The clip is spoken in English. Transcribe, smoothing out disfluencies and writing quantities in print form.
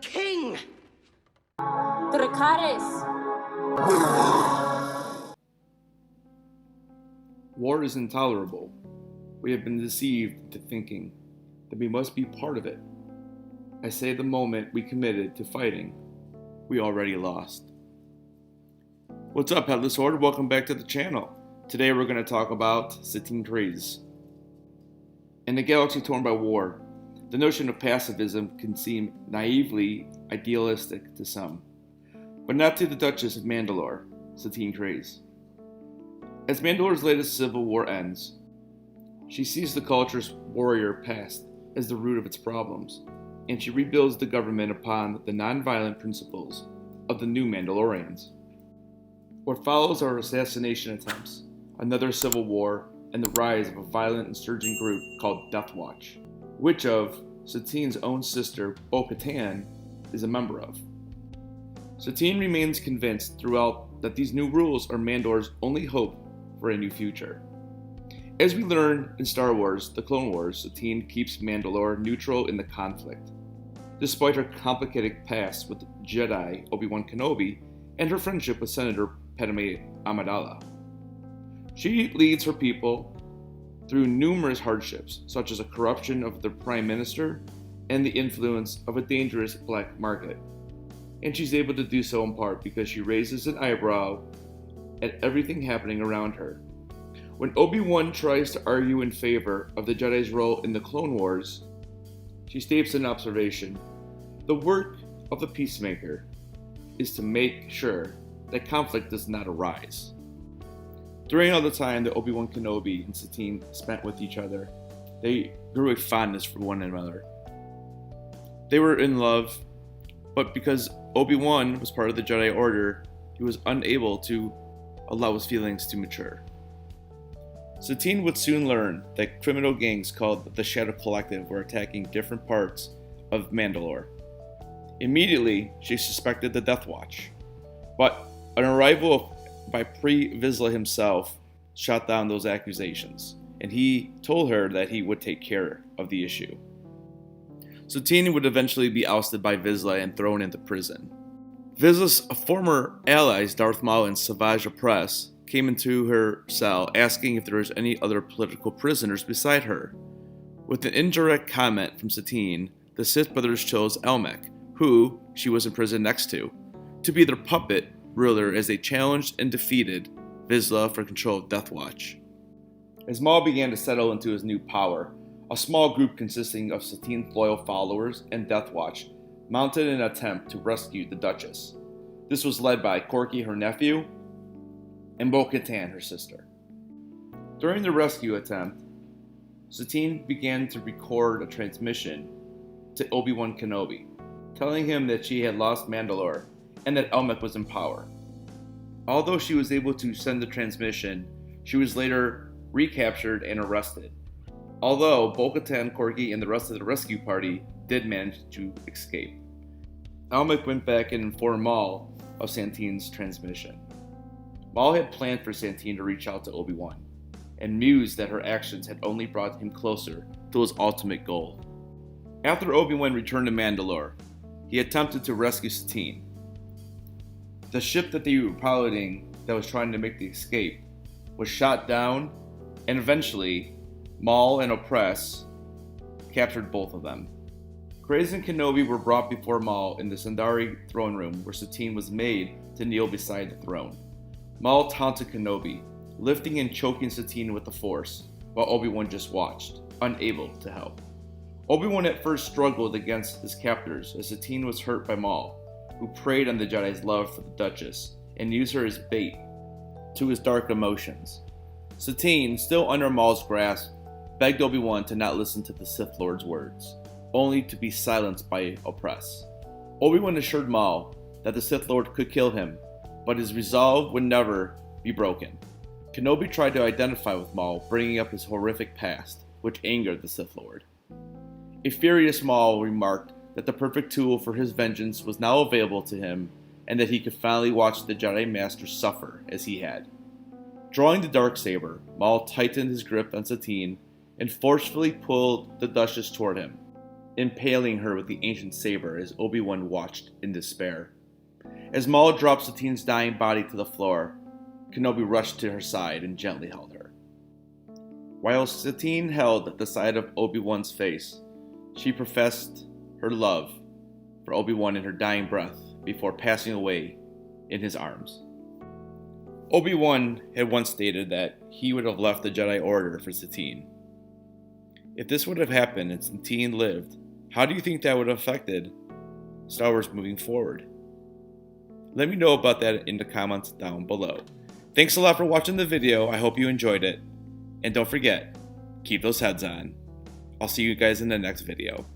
king! Dracarys! War is intolerable. We have been deceived into thinking that we must be part of it. I say the moment we committed to fighting, we already lost. What's up, Headless Horde? Welcome back to the channel. Today we're going to talk about Satine. In a galaxy torn by war, the notion of pacifism can seem naively idealistic to some, but not to the Duchess of Mandalore, Satine. As Mandalore's latest civil war ends, she sees the culture's warrior past as the root of its problems, and she rebuilds the government upon the non-violent principles of the new Mandalorians. What follows are assassination attempts, another civil war, and the rise of a violent insurgent group called Death Watch, which of Satine's own sister, Bo-Katan, is a member of. Satine remains convinced throughout that these new rules are Mandalore's only hope for a new future. As we learn in Star Wars, The Clone Wars, Satine keeps Mandalore neutral in the conflict, despite her complicated past with Jedi Obi-Wan Kenobi and her friendship with Senator Padme Amidala. She leads her people through numerous hardships, such as a corruption of the Prime Minister and the influence of a dangerous black market. And she's able to do so in part because she raises an eyebrow at everything happening around her. When Obi-Wan tries to argue in favor of the Jedi's role in the Clone Wars, she states an observation: the work of the peacemaker is to make sure that conflict does not arise. During all the time that Obi-Wan Kenobi and Satine spent with each other, they grew a fondness for one another. They were in love, but because Obi-Wan was part of the Jedi Order, he was unable to allow his feelings to mature. Satine would soon learn that criminal gangs called the Shadow Collective were attacking different parts of Mandalore. Immediately, she suspected the Death Watch, but an arrival by Pre Vizsla himself shot down those accusations, and he told her that he would take care of the issue. Satine would eventually be ousted by Vizsla and thrown into prison. Vizsla's former allies, Darth Maul and Savage Opress, came into her cell asking if there was any other political prisoners beside her. With an indirect comment from Satine, the Sith brothers chose Elmec, who she was in prison next to be their puppet ruler as they challenged and defeated Vizsla for control of Death Watch. As Maul began to settle into his new power, a small group consisting of Satine's loyal followers and Death Watch mounted an attempt to rescue the Duchess. This was led by Corky, her nephew, and Bo-Katan, her sister. During the rescue attempt, Satine began to record a transmission to Obi-Wan Kenobi, telling him that she had lost Mandalore and that Elmec was in power. Although she was able to send the transmission, she was later recaptured and arrested. Although Bo-Katan, Corky, and the rest of the rescue party did manage to escape. Elmec went back and informed Maul of Satine's transmission. Maul had planned for Satine to reach out to Obi-Wan, and mused that her actions had only brought him closer to his ultimate goal. After Obi-Wan returned to Mandalore, he attempted to rescue Satine. The ship that they were piloting that was trying to make the escape was shot down, and eventually Maul and Opress captured both of them. Kryze and Kenobi were brought before Maul in the Sundari throne room, where Satine was made to kneel beside the throne. Maul taunted Kenobi, lifting and choking Satine with the Force, while Obi-Wan just watched, unable to help. Obi-Wan at first struggled against his captors as Satine was hurt by Maul, who preyed on the Jedi's love for the Duchess and used her as bait to his dark emotions. Satine, still under Maul's grasp, begged Obi-Wan to not listen to the Sith Lord's words, only to be silenced by Opress. Obi-Wan assured Maul that the Sith Lord could kill him, but his resolve would never be broken. Kenobi tried to identify with Maul, bringing up his horrific past, which angered the Sith Lord. A furious Maul remarked that the perfect tool for his vengeance was now available to him, and that he could finally watch the Jedi Master suffer as he had. Drawing the darksaber, Maul tightened his grip on Satine and forcefully pulled the Duchess toward him. impaling her with the ancient saber as Obi-Wan watched in despair. As Maul dropped Satine's dying body to the floor, Kenobi rushed to her side and gently held her. While Satine held the side of Obi-Wan's face, she professed her love for Obi-Wan in her dying breath before passing away in his arms. Obi-Wan had once stated that he would have left the Jedi Order for Satine. If this would have happened and Satine lived, how do you think that would have affected Star Wars moving forward? Let me know about that in the comments down below. Thanks a lot for watching the video. I hope you enjoyed it. And don't forget, keep those heads on. I'll see you guys in the next video.